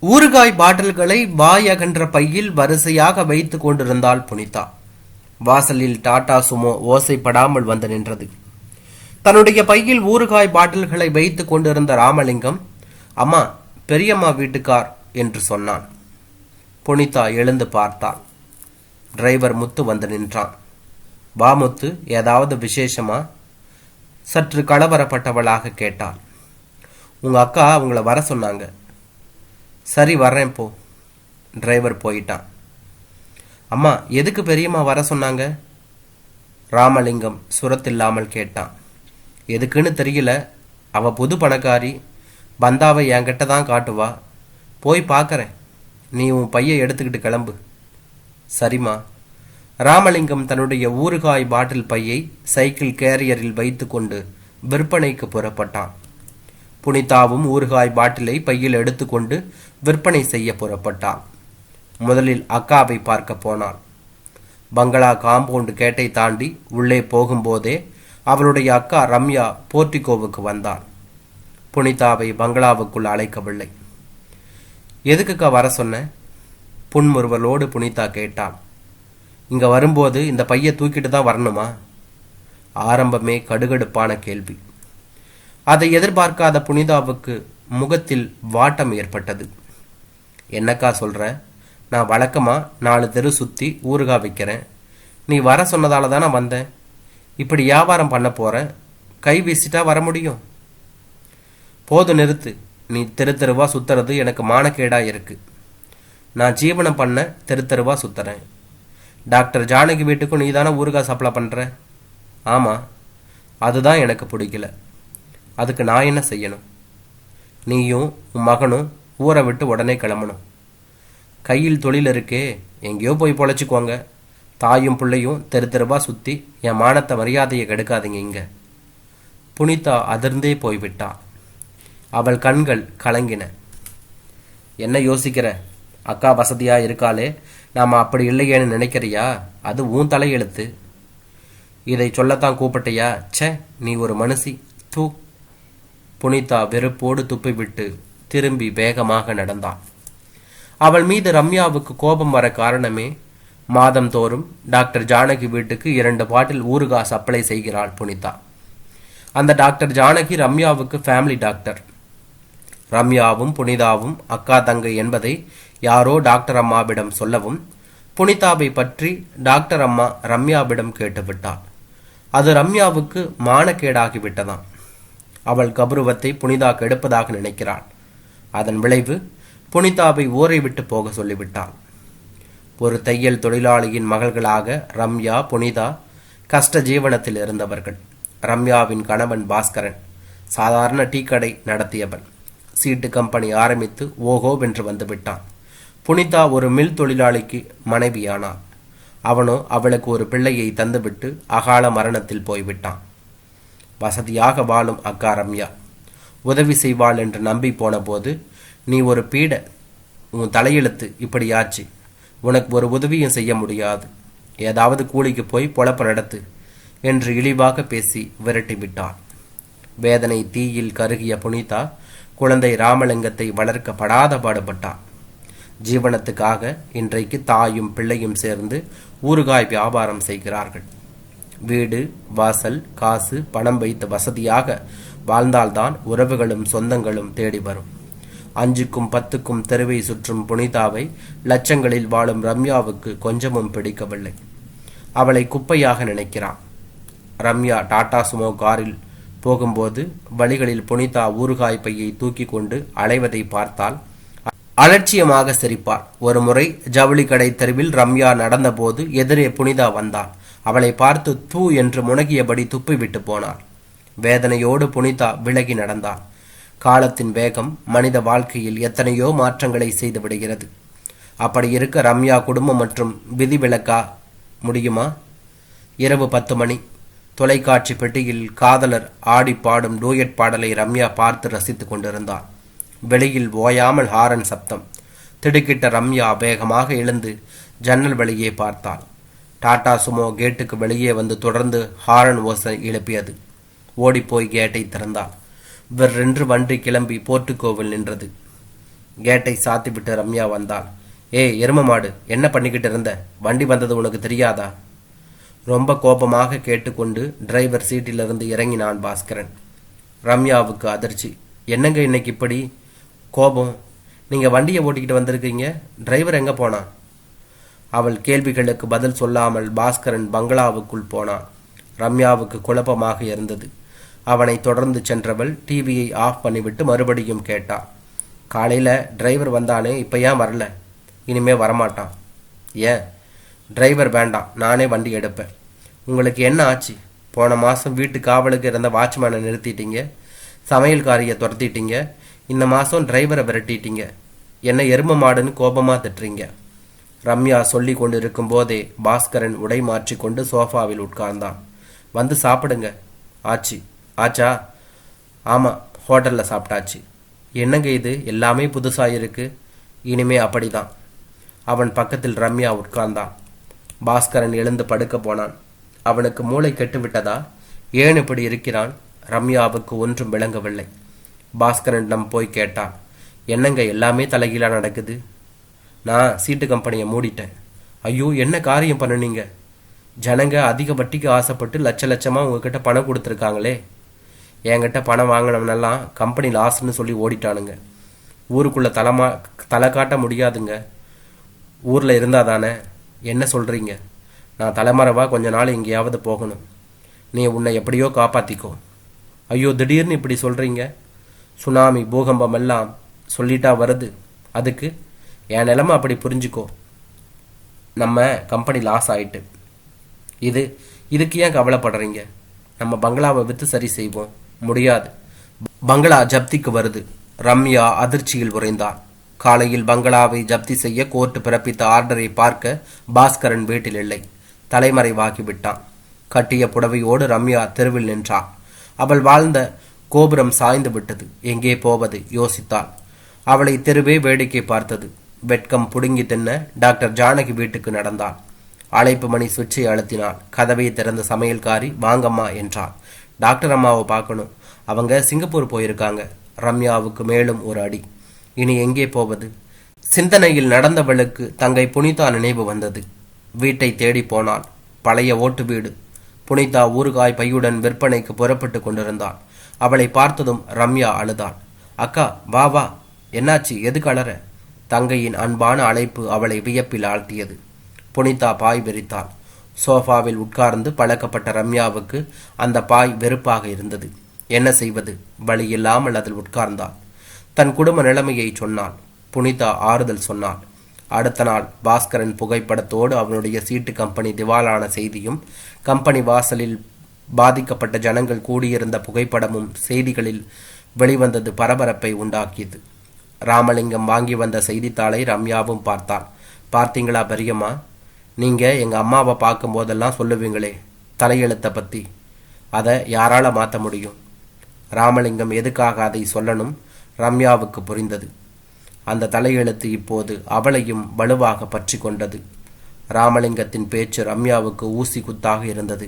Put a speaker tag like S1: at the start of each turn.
S1: ஊறுகாய் பாட்டில்களை வாய் அகன்ற பையில் வரிசையாக வைத்துக் கொண்டிருந்தாள் புனிதா. வாசலில் டாடா சுமோ ஓசைப்படாமல் வந்து நின்றது. தன்னுடைய பையில் ஊறுகாய் பாட்டில்களை வைத்துக் கொண்டிருந்த ராமலிங்கம், அம்மா, பெரியம்மா வீட்டுக்கார் என்று சொன்னான். புனிதா எழுந்து பார்த்தாள். டிரைவர் முத்து வந்து நின்றான். வா முத்து, ஏதாவது விசேஷமா? சற்று கலவரப்பட்டவளாக கேட்டாள். உங்க அக்கா அவங்கள வர சொன்னாங்க. சரி, வர்றேன் போ. டிரைவர் போயிட்டான். அம்மா, எதுக்கு பெரியம்மா வர சொன்னாங்க? ராமலிங்கம் சுரத்தில்லாமல் கேட்டான். எதுக்குன்னு தெரியல. அவ புது பணக்காரி, பந்தாவை என்கிட்ட தான் காட்டுவா. போய் பார்க்கறேன். நீ உன் பையை எடுத்துக்கிட்டு கிளம்பு. சரிம்மா. ராமலிங்கம் தன்னுடைய ஊறுகாய் பாட்டில் பையை சைக்கிள் கேரியரில் வைத்து கொண்டு விற்பனைக்கு புறப்பட்டான். புனிதாவும் ஊறுகாய் பாட்டிலை பையில் எடுத்துக்கொண்டு விற்பனை செய்ய புறப்பட்டாள். முதலில் அக்காவை பார்க்க போனாள். பங்களா காம்பவுண்டு கேட்டை தாண்டி உள்ளே போகும்போதே அவளுடைய அக்கா ரம்யா போர்டிகோவுக்கு வந்தாள். புனிதாவை பங்களாவுக்குள் அழைக்கவில்லை. எதுக்குக்கா வர சொன்ன? புன்முறுவலோடு புனிதா கேட்டாள். இங்க வரும்போது இந்த பையை தூக்கிட்டு தான் வரணுமா? ஆரம்பமே கடுகடுப்பான கேள்வி. அதை எதிர்பார்க்காத புனிதாவுக்கு முகத்தில் வாட்டம் ஏற்பட்டது. என்னக்கா சொல்ற? நான் வழக்கமா 4 தெரு சுத்தி ஊறுகாய் வைக்கிறேன். நீ வர சொன்னதால தானே வந்தேன். இப்படி வியாபாரம் பண்ண போறேன். கை வீசிட்டா வர முடியும்? போது, நிறுத்து. நீ தெரு தெருவா சுத்துறது எனக்கு மானக்கேடா இருக்கு. நான் ஜீவனம் பண்ண தெரு தெருவா சுத்துறேன். டாக்டர் ஜானகி வீட்டுக்கும் நீ தானே ஊறுகாய் சப்ளை பண்ற? ஆமா. அதுதான் எனக்கு பிடிக்கல. அதுக்கு நான் என்ன செய்யணும்? நீயும் உன் மகனும் ஊரை விட்டு உடனே கிளம்பணும். கையில் தொழில் இருக்கே, எங்கேயோ போய் பொழைச்சிக்கோங்க. தாயும் பிள்ளையும் தெரு தெருவா சுத்தி என் மானத்தை மரியாதையை கெடுக்காதீங்க இங்க. புனிதா அதிர்ந்தே போய்விட்டா. அவள் கண்கள் கலங்கின. என்ன யோசிக்கிற? அக்கா வசதியா இருக்காளே, நாம அப்படி இல்லையேன்னு நினைக்கிறியா? அது உன் தலையெழுத்து. இதை சொல்லத்தான் கூப்பிட்டியா? ச்சே, நீ ஒரு மனுஷி. தூ. புனிதா வெறுப்போடு துப்பிவிட்டு திரும்பி வேகமாக நடந்தாள். அவள் மீது ரம்யாவுக்கு கோபம் வர காரணமே, மாதந்தோறும் டாக்டர் ஜானகி வீட்டுக்கு 2 பாட்டில் ஊறுகாய் சப்ளை செய்கிறாள் புனிதா. அந்த டாக்டர் ஜானகி ரம்யாவுக்கு ஃபேமிலி டாக்டர். ரம்யாவும் புனிதாவும் அக்கா தங்கை என்பதை யாரோ டாக்டர் அம்மாவிடம் சொல்லவும், புனிதாவை பற்றி டாக்டர் அம்மா ரம்யாவிடம் கேட்டுவிட்டாள். அது ரம்யாவுக்கு மானக்கேடாகிவிட்டதாம். அவள் கௌரவத்தை புனிதா கெடுப்பதாக நினைக்கிறாள். அதன் விளைவு, புனிதாவை ஊரை விட்டு போக சொல்லிவிட்டாள். ஒரு தையல் தொழிலாளியின் மகள்களாக ரம்யா, புனிதா கஷ்ட ஜீவனத்தில் இருந்தவர்கள். ரம்யாவின் கணவன் பாஸ்கரன் சாதாரண டீ கடை நடத்தியவன். சீட்டு கம்பெனி ஆரம்பித்து ஓஹோவென்று வந்துவிட்டான். புனிதா ஒரு மில் தொழிலாளிக்கு மனைவியானாள். அவனோ அவளுக்கு ஒரு பிள்ளையை தந்துவிட்டு அகால மரணத்தில் போய்விட்டான். வசதியாக வாழும் அக்கா ரம்யா உதவி செய்வாள் என்று நம்பி போன போது, நீ ஒரு பீட, உன் தலையெழுத்து இப்படியாச்சு, உனக்கு ஒரு உதவியும் செய்ய முடியாது, ஏதாவது கூலிக்கு போய் பொழப்பு நடத்து என்று இழிவாக பேசி விரட்டிவிட்டாள். வேதனை தீயில் கருகிய புனிதா குழந்தை ராமலிங்கத்தை வளர்க்கப்படாத பாடுபட்டாள். ஜீவனத்துக்காக இன்றைக்கு தாயும் பிள்ளையும் சேர்ந்து ஊறுகாய் வியாபாரம் செய்கிறார்கள். வீடு, வாசல், காசு, பணம் வைத்து வசதியாக வாழ்ந்தால்தான் உறவுகளும் சொந்தங்களும் தேடி வரும். 5க்கும் 10க்கும் தெருவை சுற்றும் புனிதாவை லட்சங்களில் வாழும் ரம்யாவுக்கு கொஞ்சமும் பிடிக்கவில்லை. அவளை குப்பையாக நினைக்கிறான். ரம்யா டாடா சுமோ காரில் போகும்போது வழிகளில் புனிதா ஊறுகாய் பையை தூக்கி கொண்டு அலைவதை பார்த்தால் அலட்சியமாக சிரிப்பாள். ஒரு முறை ஜவுளி கடை தெருவில் ரம்யா நடந்தபோது எதிரே புனிதா வந்தாள். அவளை பார்த்து தூ என்று முனகியபடி துப்பிவிட்டு போனாள். வேதனையோடு புனிதா விலகி நடந்தாள். காலத்தின் வேகம் மனித வாழ்க்கையில் எத்தனையோ மாற்றங்களை செய்து விடுகிறது. அப்படி இருக்க ரம்யா குடும்பம் மற்றும் விதிவிலக்கா முடியுமா? இரவு 10 மணி. தொலைக்காட்சி பெட்டியில் காதலர் ஆடி பாடும் டூயட் பாடலை ரம்யா பார்த்து ரசித்துக் கொண்டிருந்தாள். வெளியில் ஓயாமல் ஹாரன் சப்தம். திடுக்கிட்ட ரம்யா வேகமாக எழுந்து ஜன்னல் வெளியே பார்த்தாள். டாடா சுமோ கேட்டுக்கு வெளியே வந்து தொடர்ந்து ஹாரன் ஓசை எழுப்பியது. ஓடிப்போய் கேட்டை திறந்தாள். வெறென்று வண்டி கிளம்பி போர்ட்டுகோவில் நின்றது. கேட்டை சாத்திவிட்டு ரம்யா வந்தாள். ஏய் எரும மாடு, என்ன பண்ணிக்கிட்டு இருந்த? வண்டி வந்தது உனக்கு தெரியாதா? ரொம்ப கோபமாக கேட்டுக்கொண்டு டிரைவர் சீட்டிலிருந்து இறங்கினான் பாஸ்கரன். ரம்யாவுக்கு அதிர்ச்சி. என்னங்க இன்னைக்கு இப்படி கோபம்? நீங்கள் வண்டியை ஓட்டிக்கிட்டு வந்திருக்கீங்க, டிரைவர் எங்கே போனான்? அவள் கேள்விகளுக்கு பதில் சொல்லாமல் பாஸ்கரன் பங்களாவுக்குள் போனான். ரம்யாவுக்கு குழப்பமாக இருந்தது. அவனை தொடர்ந்து சென்றவள் டிவியை ஆஃப் பண்ணிவிட்டு மறுபடியும் கேட்டாள். காலையில் டிரைவர் வந்தானே, இப்போ ஏன் வரல? இனிமே வரமாட்டான். ஏன்? டிரைவர் வேண்டாம், நானே வண்டி எடுப்பேன். உங்களுக்கு என்ன ஆச்சு? போன மாதம் வீட்டு காவலுக்கு இருந்த வாட்ச்மேனை நிறுத்திட்டீங்க, சமையல்காரியை துரத்திட்டீங்க, இந்த மாதம் டிரைவரை விரட்டிட்டீங்க. என்ன எரும மாடுன்னு கோபமாக திட்டுறீங்க. ரம்யா சொல்லி கொண்டு இருக்கும் போதே பாஸ்கரன் உடை மாற்றி கொண்டு சோஃபாவில் உட்கார்ந்தான். வந்து சாப்பிடுங்க. ஆச்சு. ஆச்சா? ஆமாம், ஹோட்டலில் சாப்பிட்டாச்சு. என்னங்க இது, எல்லாமே புதுசாக இருக்கு. இனிமே அப்படிதான். அவன் பக்கத்தில் ரம்யா உட்கார்ந்தான். பாஸ்கரன் எழுந்து படுக்க போனான். அவனுக்கு மூளை கெட்டுவிட்டதா? ஏன் இப்படி இருக்கிறான்? ரம்யாவுக்கு ஒன்றும் விளங்கவில்லை. பாஸ்கரனிடம் போய் கேட்டான். என்னங்க எல்லாமே தலைகீழாக நடக்குது? நான் சீட்டு கம்பெனியை மூடிட்டேன். ஐயோ, என்ன காரியம் பண்ணுனீங்க? ஜனங்க அதிக வட்டிக்கு ஆசைப்பட்டு லட்ச லட்சமாக உங்ககிட்ட பணம் கொடுத்துருக்காங்களே. என்கிட்ட பணம் வாங்கினவனெல்லாம் கம்பெனி லாஸ்ன்னு சொல்லி ஓடிட்டானுங்க. ஊருக்குள்ளே தலை காட்ட முடியாதுங்க. ஊரில் இருந்தால் தானே. என்ன சொல்கிறீங்க? நான் தலைமறைவாக கொஞ்ச நாள் எங்கேயாவது போகணும். நீ உன்னை எப்படியோ காப்பாற்றிக்கோ. ஐயோ, திடீர்னு இப்படி சொல்கிறீங்க. சுனாமி பூகம்பம் எல்லாம் சொல்லிட்டா வருது. அதுக்கு என் நிலைமை அப்படி புரிஞ்சுக்கோ. நம்ம கம்பெனி லாஸ் ஆயிட்டு. இதுக்கு ஏன் கவலைப்படுறீங்க? நம்ம பங்களாவை விற்று சரி செய்வோம். முடியாது. பங்களா ஜப்திக்கு வருது. ரம்யா அதிர்ச்சியில் உறைந்தார். காலையில் பங்களாவை ஜப்தி செய்ய கோர்ட் பிறப்பித்த ஆர்டரை பார்க்க பாஸ்கரன் வீட்டில் இல்லை. தலைமறைவாகிவிட்டான். கட்டிய புடவையோடு ரம்யா தெருவில் நின்றாள். அவள் வாழ்ந்த கோபுரம் சாய்ந்து விட்டது. எங்கே போவது யோசித்தாள். அவளை தெருவே வேடிக்கை பார்த்தது. வெட்கம் புடுங்கி தின்ன டாக்டர் ஜானகி வீட்டுக்கு நடந்தாள். அழைப்பு மணி சுவிட்சை அழுத்தினாள். கதவை திறந்த சமையல்காரி வாங்கம்மா என்றாள். டாக்டர் அம்மாவை பார்க்கணும், அவங்க சிங்கப்பூர் போயிருக்காங்க. ரம்யாவுக்கு மேலும் ஒரு அடி. இனி எங்கே போவது? சிந்தனையில் நடந்தவளுக்கு தங்கை புனிதா நினைவு வந்தது. வீட்டை தேடி போனாள். பழைய ஓட்டு வீடு. புனிதா ஊறுகாய் பையுடன் விற்பனைக்கு புறப்பட்டு கொண்டிருந்தாள். அவளை பார்த்ததும் ரம்யா அழுதாள். அக்கா வா வா. என்னாச்சு? எதுக்கு அழற? தங்கையின் அன்பான அழைப்பு அவளை வியப்பில் ஆழ்த்தியது. புனிதா பாய் விரித்தாள். சோஃபாவில் உட்கார்ந்து பழக்கப்பட்ட ரம்யாவுக்கு அந்த பாய் வெறுப்பாக இருந்தது. என்ன செய்வது? வழி இல்லாமல் அதில் உட்கார்ந்தாள். தன் குடும்ப நிலைமையை சொன்னாள். புனிதா ஆறுதல் சொன்னாள். அடுத்த நாள் பாஸ்கரன் புகைப்படத்தோடு அவனுடைய சீட்டு கம்பெனி திவாலான செய்தியும் கம்பெனி வாசலில் பாதிக்கப்பட்ட ஜனங்கள் கூடியிருந்த புகைப்படமும் செய்திகளில் வெளிவந்தது பரபரப்பை உண்டாக்கியது. ராமலிங்கம் வாங்கி வந்த செய்தித்தாளை ரம்யாவும் பார்த்தாள். பார்த்தீங்களா பெரியம்மா? நீங்கள் எங்கள் அம்மாவை பார்க்கும்போதெல்லாம் சொல்லுவீங்களே தலையெழுத்தை பற்றி, அதை யாரால மாற்ற முடியும்? ராமலிங்கம் எதுக்காக அதை சொல்லணும்? ரம்யாவுக்கு புரிந்தது. அந்த தலையெழுத்து இப்போது அவளையும் வலுவாக பற்றி கொண்டது. ராமலிங்கத்தின் பேச்சு ரம்யாவுக்கு ஊசி குத்தாக இருந்தது.